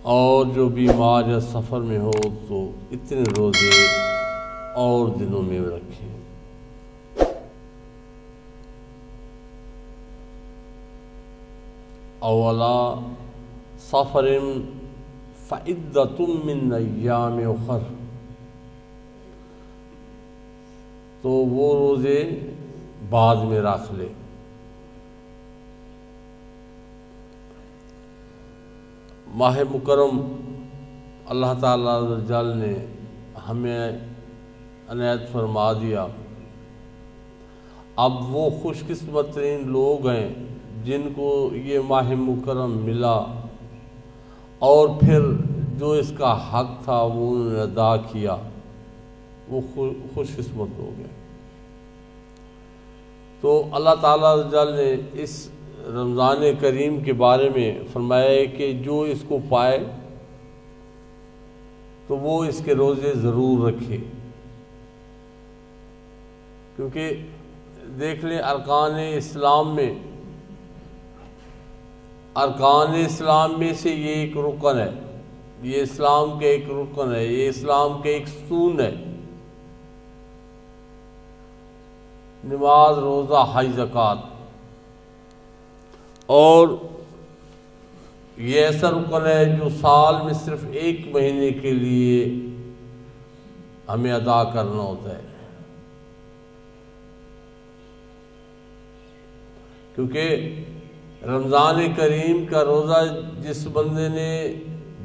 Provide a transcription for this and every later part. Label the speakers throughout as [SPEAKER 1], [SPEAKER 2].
[SPEAKER 1] اور جو بیمار یا سفر میں ہو تو اتنے روزے اور دنوں میں رکھیں۔ اولا سفر فعدۃ من ایام اخر، تو وہ روزے بعد میں رکھ لے۔ ماہ مکرم اللہ تعالیٰ عز و جل نے ہمیں عنایت فرما دیا۔ اب وہ خوش قسمت ترین لوگ ہیں جن کو یہ ماہ مکرم ملا اور پھر جو اس کا حق تھا وہ انہوں نے ادا کیا، وہ خوش قسمت لوگ ہیں۔ تو اللہ تعالیٰ عز و جل نے اس رمضان کریم کے بارے میں فرمایا ہے کہ جو اس کو پائے تو وہ اس کے روزے ضرور رکھے، کیونکہ دیکھ لیں ارکان اسلام میں سے یہ ایک رکن ہے، یہ اسلام کا ایک رکن ہے، یہ اسلام کا ایک ستون ہے، نماز، روزہ، حج، زکوٰۃ۔ اور یہ ایسا رکن ہے جو سال میں صرف ایک مہینے کے لیے ہمیں ادا کرنا ہوتا ہے، کیونکہ رمضان کریم کا روزہ جس بندے نے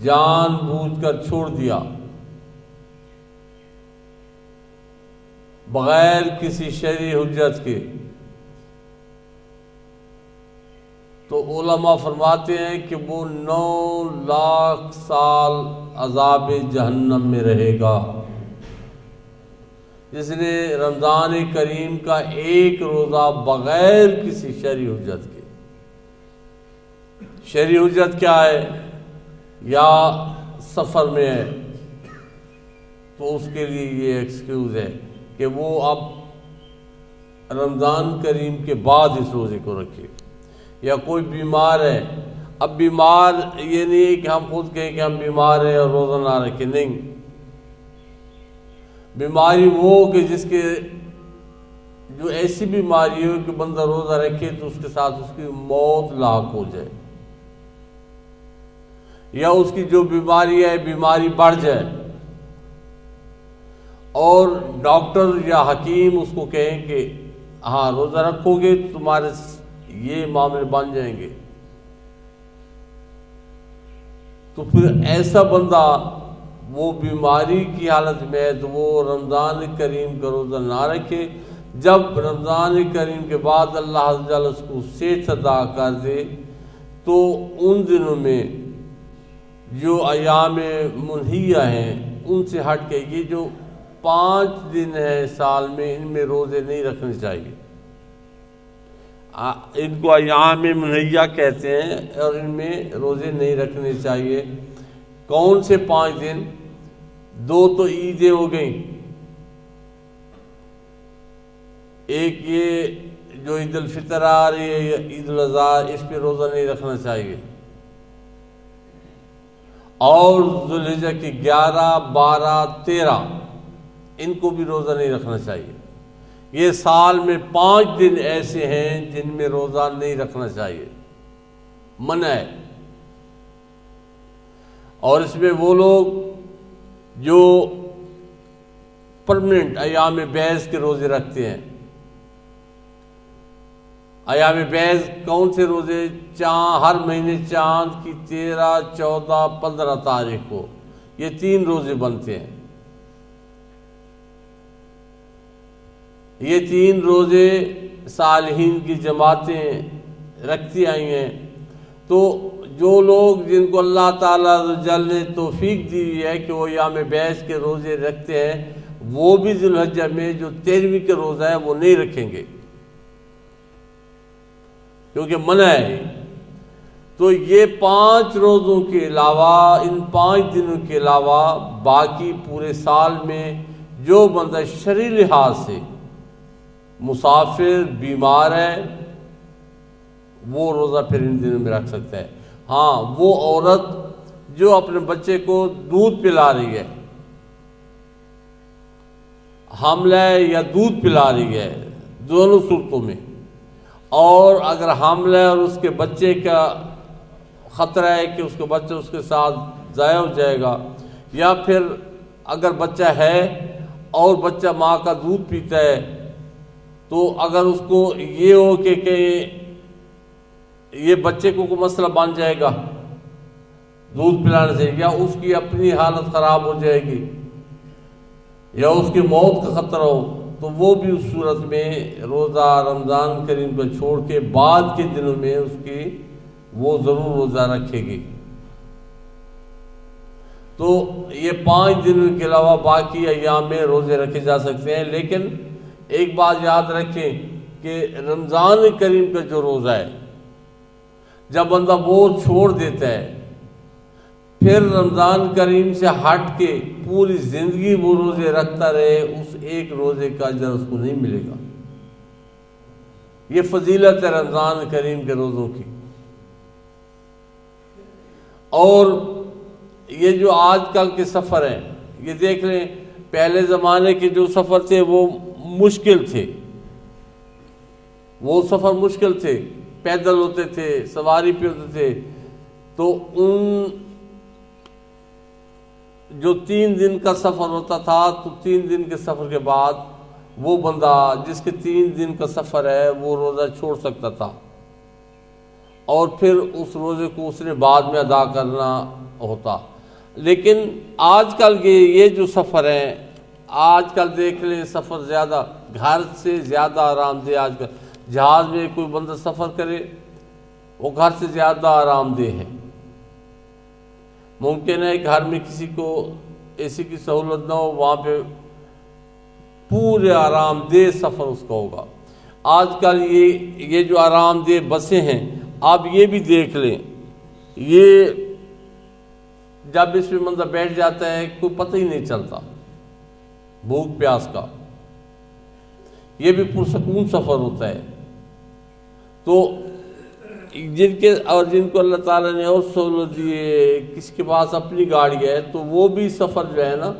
[SPEAKER 1] جان بوجھ کر چھوڑ دیا بغیر کسی شرعی حجت کے، تو علماء فرماتے ہیں کہ وہ 9 لاکھ سال عذاب جہنم میں رہے گا۔ جس نے رمضان کریم کا ایک روزہ بغیر کسی شرعی حجت کے، شرعی حجت کیا ہے؟ یا سفر میں ہے تو اس کے لیے یہ ایکسکیوز ہے کہ وہ اب رمضان کریم کے بعد اس روزے کو رکھے، یا کوئی بیمار ہے۔ اب بیمار یہ نہیں ہے کہ ہم خود کہیں کہ ہم بیمار ہیں اور روزہ نہ رکھیں، نہیں، بیماری وہ کہ جس کے جو ایسی بیماری ہو کہ بندہ روزہ رکھے تو اس کے ساتھ اس کی موت لاحق ہو جائے، یا اس کی جو بیماری ہے بیماری بڑھ جائے اور ڈاکٹر یا حکیم اس کو کہیں کہ ہاں روزہ رکھو گے تمہارے یہ معاملے بن جائیں گے، تو پھر ایسا بندہ وہ بیماری کی حالت میں ہے تو وہ رمضان کریم کا روزہ نہ رکھے۔ جب رمضان کریم کے بعد اللہ عز و جل اس کو صحت عطا کر دے تو ان دنوں میں جو ایام منہیہ ہیں ان سے ہٹ کے یہ جو 5 دن ہیں سال میں، ان میں روزے نہیں رکھنے چاہیے۔ ان کو ایام منہیہ کہتے ہیں اور ان میں روزے نہیں رکھنے چاہیے۔ کون سے 5 دن؟ 2 تو عیدیں ہو گئیں، ایک یہ جو عید الفطر آ رہی ہے یا عید الاضحیٰ، اس پہ روزہ نہیں رکھنا چاہیے، اور ذوالحجہ کی 11، 12، 13 ان کو بھی روزہ نہیں رکھنا چاہیے۔ یہ سال میں 5 دن ایسے ہیں جن میں روزہ نہیں رکھنا چاہیے، منع ہے۔ اور اس میں وہ لوگ جو پرمننٹ ایام بیض کے روزے رکھتے ہیں، ایام بیض کون سے روزے؟ ہر مہینے چاند کی 13، 14، 15 تاریخ کو یہ 3 روزے بنتے ہیں۔ یہ 3 روزے صالحین کی جماعتیں رکھتی آئی ہیں، تو جو لوگ جن کو اللہ تعالیٰ عز و جل نے توفیق دی ہے کہ وہ ایام بیض کے روزے رکھتے ہیں، وہ بھی ذوالحجہ میں جو 13ویں کا روزہ ہے وہ نہیں رکھیں گے کیونکہ منع ہے۔ تو یہ 5 روزوں کے علاوہ، ان 5 دنوں کے علاوہ باقی پورے سال میں جو بندہ شرعی لحاظ سے مسافر، بیمار ہے، وہ روزہ پھر ان دنوں میں رکھ سکتا ہے۔ ہاں، وہ عورت جو اپنے بچے کو دودھ پلا رہی ہے، حاملہ ہے یا دودھ پلا رہی ہے، دونوں صورتوں میں، اور اگر حاملہ ہے اور اس کے بچے کا خطرہ ہے کہ اس کا بچہ اس کے ساتھ ضائع ہو جائے گا، یا پھر اگر بچہ ہے اور بچہ ماں کا دودھ پیتا ہے، تو اگر اس کو یہ ہو کہ یہ بچے کو کوئی مسئلہ بن جائے گا دودھ پلانے سے، یا اس کی اپنی حالت خراب ہو جائے گی، یا اس کی موت کا خطرہ ہو، تو وہ بھی اس صورت میں روزہ رمضان کریم کو چھوڑ کے بعد کے دنوں میں اس کی وہ ضرور روزہ رکھے گی۔ تو یہ 5 دنوں کے علاوہ باقی ایام میں روزے رکھے جا سکتے ہیں، لیکن ایک بات یاد رکھیں کہ رمضان کریم کا جو روزہ ہے، جب بندہ وہ چھوڑ دیتا ہے، پھر رمضان کریم سے ہٹ کے پوری زندگی وہ روزے رکھتا رہے، اس ایک روزے کا اجر اس کو نہیں ملے گا۔ یہ فضیلت ہے رمضان کریم کے روزوں کی۔ اور یہ جو آج کل کے سفر ہیں، یہ دیکھ لیں، پہلے زمانے کے جو سفر تھے وہ مشکل تھے، وہ سفر مشکل تھے، پیدل ہوتے تھے، سواری پہ ہوتے تھے، تو ان جو 3 دن کا سفر ہوتا تھا، تو 3 دن کے سفر کے بعد وہ بندہ جس کے 3 دن کا سفر ہے وہ روزہ چھوڑ سکتا تھا، اور پھر اس روزے کو اس نے بعد میں ادا کرنا ہوتا۔ لیکن آج کل کے یہ جو سفر ہیں، آج کل دیکھ لیں سفر زیادہ گھر سے زیادہ آرام دہ، آج کل جہاز میں کوئی بندہ سفر کرے وہ گھر سے زیادہ آرام دہ ہے۔ ممکن ہے گھر میں کسی کو اے سی کی سہولت نہ ہو، وہاں پہ پورے آرام دہ سفر اس کا ہوگا۔ آج کل یہ جو آرام دہ بسیں ہیں، آپ یہ بھی دیکھ لیں، یہ جب اس میں بندہ بیٹھ جاتا ہے کوئی پتہ ہی نہیں چلتا بھوک پیاس کا، یہ بھی پرسکون سفر ہوتا ہے۔ تو جن کو اللہ تعالیٰ نے اور سہولت دی ہے، کسی کے پاس اپنی گاڑی ہے، تو وہ بھی سفر جو ہے نا،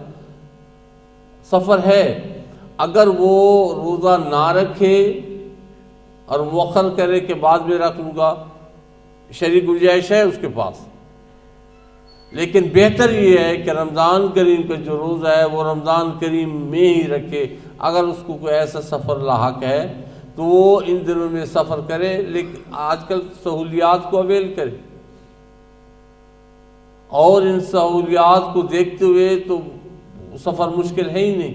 [SPEAKER 1] سفر ہے۔ اگر وہ روزہ نہ رکھے اور مؤخر کرے کہ بعد میں رکھ لوں گا، شرعی گنجائش ہے اس کے پاس، لیکن بہتر یہ ہے کہ رمضان کریم کا جو روزہ ہے وہ رمضان کریم میں ہی رکھے۔ اگر اس کو کوئی ایسا سفر لاحق ہے تو وہ ان دنوں میں سفر کرے، لیکن آج کل سہولیات کو اویل کرے، اور ان سہولیات کو دیکھتے ہوئے تو سفر مشکل ہے ہی نہیں،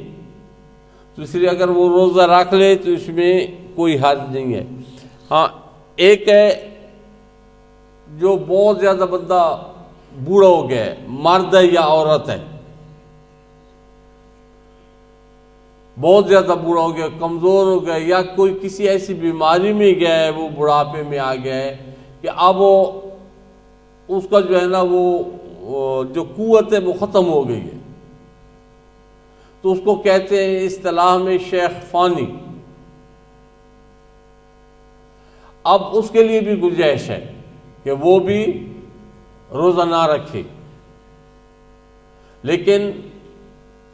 [SPEAKER 1] تو اس لیے اگر وہ روزہ رکھ لے تو اس میں کوئی حرج نہیں ہے۔ ہاں، ایک ہے جو بہت زیادہ بندہ بوڑھا ہو گیا ہے، مرد ہے یا عورت ہے، بہت زیادہ بوڑھا ہو گیا، کمزور ہو گیا، یا کوئی کسی ایسی بیماری میں گیا ہے، وہ بڑھاپے میں آ گیا ہے کہ اب وہ اس کا جو ہے نا وہ جو قوت ہے وہ ختم ہو گئی ہے، تو اس کو کہتے ہیں اصطلاح میں شیخ فانی۔ اب اس کے لیے بھی گنجائش ہے کہ وہ بھی روزہ نہ رکھے، لیکن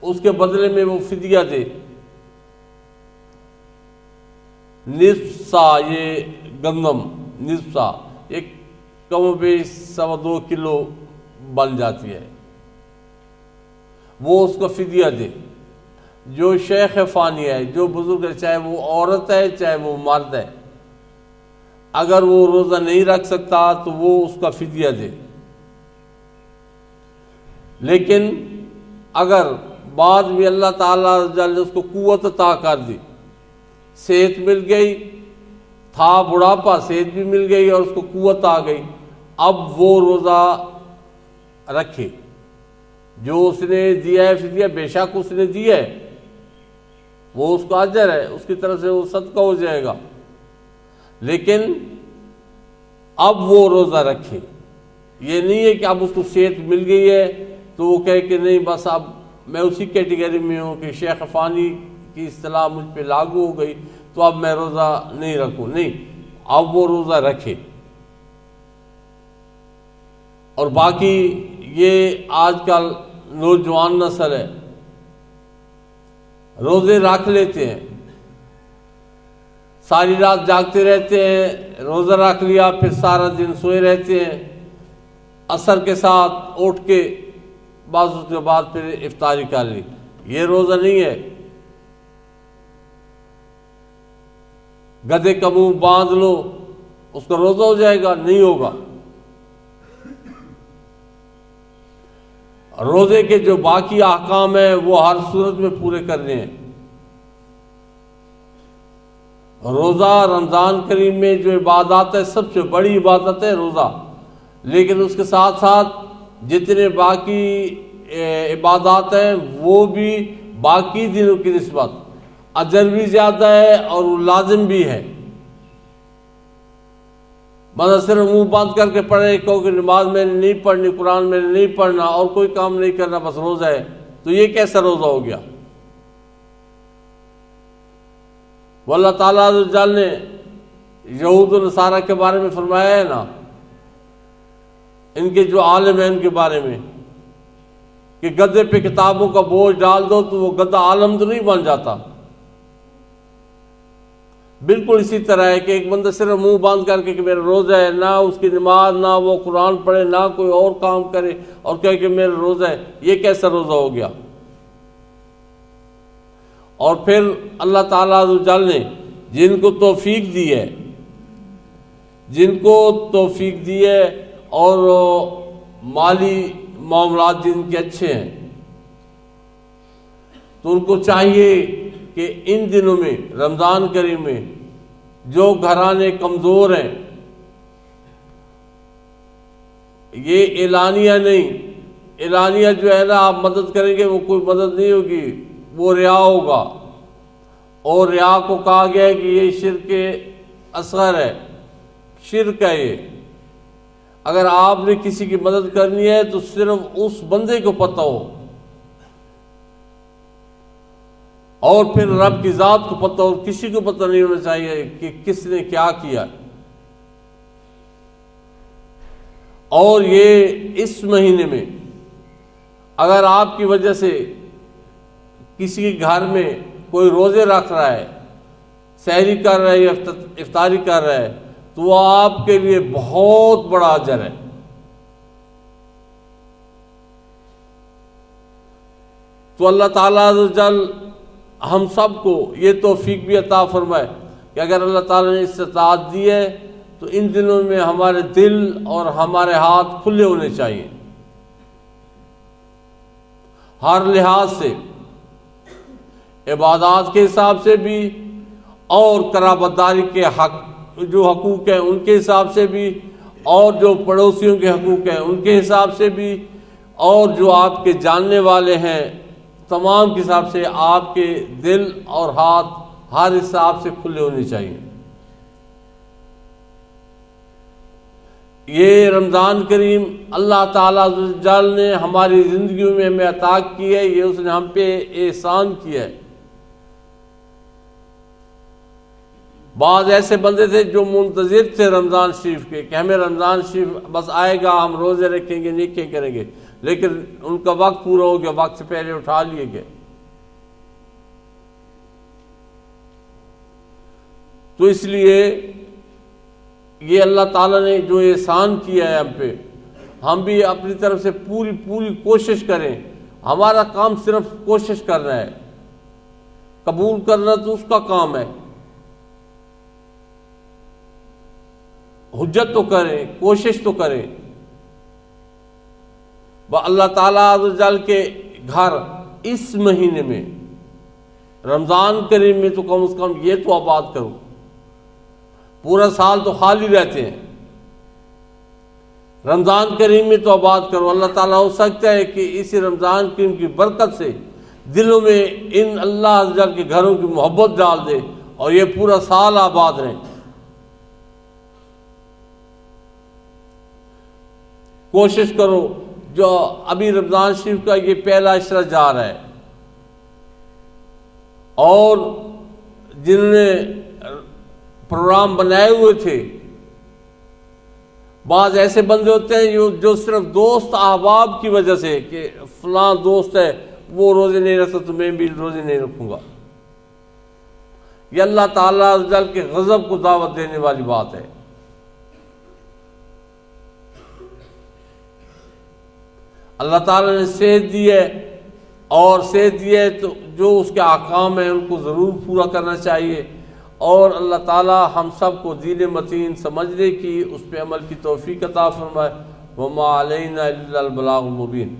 [SPEAKER 1] اس کے بدلے میں وہ فدیہ دے، نصف سا یہ گندم، نصف سا ایک کم و بیش 2.25 کلو بن جاتی ہے، وہ اس کو فدیہ دے۔ جو شیخ فانی ہے، جو بزرگ ہے، چاہے وہ عورت ہے چاہے وہ مرد ہے، اگر وہ روزہ نہیں رکھ سکتا تو وہ اس کا فدیہ دے۔ لیکن اگر بعد میں اللہ تعالیٰ نے اس کو قوت عطا کر دی، صحت مل گئی، تھا بڑھاپا، صحت بھی مل گئی اور اس کو قوت آ گئی، اب وہ روزہ رکھے۔ جو اس نے دیا ہے فدیہ، بے شک اس نے دیا ہے، وہ اس کا اجر ہے، اس کی طرف سے وہ صدقہ ہو جائے گا، لیکن اب وہ روزہ رکھے۔ یہ نہیں ہے کہ اب اس کو صحت مل گئی ہے تو وہ کہے کہ نہیں بس اب میں اسی کیٹیگری میں ہوں کہ شیخ فانی کی اصطلاح مجھ پہ لاگو ہو گئی تو اب میں روزہ نہیں رکھوں، نہیں، اب وہ روزہ رکھے۔ اور باقی یہ آج کل نوجوان نسل ہے، روزے رکھ لیتے ہیں، ساری رات جاگتے رہتے ہیں، روزہ رکھ لیا، پھر سارا دن سوئے رہتے ہیں، عصر کے ساتھ اٹھ کے بعض اس کے بعد پھر افطاری کر لی۔ یہ روزہ نہیں ہے۔ گدھے کا منہ باندھ لو، اس کا روزہ ہو جائے گا؟ نہیں ہوگا۔ روزے کے جو باقی احکام ہیں وہ ہر صورت میں پورے کرنے ہیں۔ روزہ رمضان کریم میں جو عبادات ہے، سب سے بڑی عبادت ہے روزہ، لیکن اس کے ساتھ ساتھ جتنے باقی عبادات ہیں وہ بھی باقی دنوں کی نسبت اجر بھی زیادہ ہے اور وہ لازم بھی ہے۔ مطلب صرف منہ بند کر کے پڑھے کیونکہ نماز میں نے نہیں پڑھنی، قرآن میں نے نہیں پڑھنا اور کوئی کام نہیں کرنا، بس روزہ ہے، تو یہ کیسا روزہ ہو گیا؟ وہ اللہ تعالیٰ عز و جل نے یہود و نصارہ کے بارے میں فرمایا ہے نا، ان کے جو عالم ہیں ان کے بارے میں، کہ گدھے پہ کتابوں کا بوجھ ڈال دو تو وہ گدھا عالم تو نہیں بن جاتا۔ بالکل اسی طرح ہے کہ ایک بندہ صرف منہ باندھ کر کے کہ میرا روزہ ہے، نہ اس کی نماز، نہ وہ قرآن پڑھے، نہ کوئی اور کام کرے اور کہے کہ میرا روزہ ہے، یہ کیسا روزہ ہو گیا؟ اور پھر اللہ تعالیٰ عز و جل نے جن کو توفیق دی ہے، جن کو توفیق دی ہے اور مالی معاملات جن کے اچھے ہیں، تو ان کو چاہیے کہ ان دنوں میں رمضان کریم میں جو گھرانے کمزور ہیں، یہ اعلانیہ نہیں، اعلانیہ جو ہے نا آپ مدد کریں گے وہ کوئی مدد نہیں ہوگی، وہ ریا ہوگا، اور ریا کو کہا گیا ہے کہ یہ شرک اصغر ہے، شرک ہے یہ۔ اگر آپ نے کسی کی مدد کرنی ہے تو صرف اس بندے کو پتہ ہو اور پھر رب کی ذات کو پتہ ہو، کسی کو پتہ نہیں ہونا چاہیے کہ کس نے کیا کیا۔ اور یہ اس مہینے میں اگر آپ کی وجہ سے کسی کے گھر میں کوئی روزے رکھ رہا ہے، سحری کر رہا ہے یا افطاری کر رہا ہے، تو وہ آپ کے لیے بہت بڑا اجر ہے۔ تو اللہ تعالیٰ عز و جل ہم سب کو یہ توفیق بھی عطا فرمائے کہ اگر اللہ تعالیٰ نے استطاعت دی ہے تو ان دنوں میں ہمارے دل اور ہمارے ہاتھ کھلے ہونے چاہیے، ہر لحاظ سے، عبادات کے حساب سے بھی اور قرابت داری کے حق جو حقوق ہیں ان کے حساب سے بھی، اور جو پڑوسیوں کے حقوق ہیں ان کے حساب سے بھی، اور جو آپ کے جاننے والے ہیں تمام کے حساب سے آپ کے دل اور ہاتھ ہر حساب سے کھلے ہونے چاہیے۔ یہ رمضان کریم اللہ تعالیٰ عز و جل نے ہماری زندگیوں میں ہمیں عطا کی ہے، یہ اس نے ہم پہ احسان کیا ہے۔ بعض ایسے بندے تھے جو منتظر تھے رمضان شریف کے کہ ہمیں رمضان شریف بس آئے گا، ہم روزے رکھیں گے، نیکیاں کریں گے، لیکن ان کا وقت پورا ہو گیا، وقت سے پہلے اٹھا لیے گئے۔ تو اس لیے یہ اللہ تعالیٰ نے جو احسان کیا ہے ہم پہ، ہم بھی اپنی طرف سے پوری کوشش کریں۔ ہمارا کام صرف کوشش کرنا ہے، قبول کرنا تو اس کا کام ہے، حجت تو کریں، کوشش تو کریں۔ اللہ تعالیٰ عز و جل کے گھر اس مہینے میں رمضان کریم میں تو کم از کم یہ تو آباد کرو، پورا سال تو خالی رہتے ہیں، رمضان کریم میں تو آباد کرو۔ اللہ تعالیٰ ہو سکتا ہے کہ اسی رمضان کریم کی برکت سے دلوں میں ان اللہ عز و جل کے گھروں کی محبت ڈال دے اور یہ پورا سال آباد رہیں۔ کوشش کرو، جو ابھی رمضان شریف کا یہ پہلا عشرہ جا رہا ہے، اور جنہوں نے پروگرام بنائے ہوئے تھے بعض ایسے بندے ہوتے ہیں جو صرف دوست احباب کی وجہ سے کہ فلاں دوست ہے وہ روزے نہیں رکھتا تو میں بھی روزے نہیں رکھوں گا، یہ اللہ تعالیٰ عز و جل کے غضب کو دعوت دینے والی بات ہے۔ اللہ تعالیٰ نے صحت دی ہے اور صحت دی ہے تو جو اس کے احکام ہیں ان کو ضرور پورا کرنا چاہیے، اور اللہ تعالیٰ ہم سب کو دین متین سمجھنے کی، اس پہ عمل کی توفیق عطا فرمائے۔ وما علینا الا البلاغ المبین۔